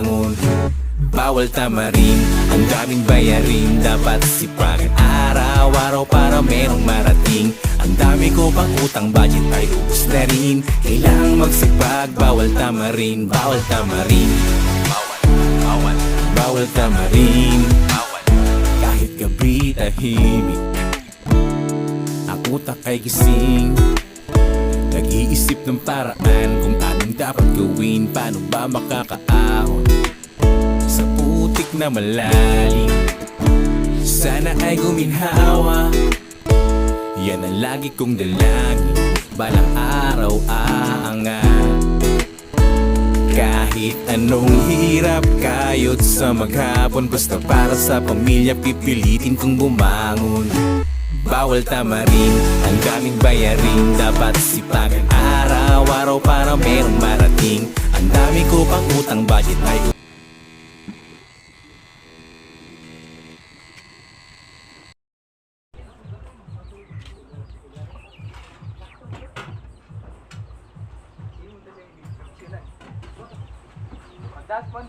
bumangon. Bawal tamarin, ang daming bayarin, dapat sipagan araw-araw para merong marating. Ang dami ko pang utang, budget ay ubus na rin. Kailangang magsipag, bawal tamarin, bawal tamarin. Bawal tamarin. Kahit gabi tahimik, ang utak ay gising. Nag-iisip ng paraan kung anong dapat gawin. Paano ba makakaahon sa putik na malalim? Sana ay guminhawa, yan ang lagi kong dalangin. Balang araw aangat. Kahit anong hirap, kayod sa maghapon, basta para sa pamilya pipilitin kong bumangon. Bawal tamarin, ang daming bayarin, dapat sipagan araw-araw para merong marating. Ang dami ko pang utang, budget ay Das one,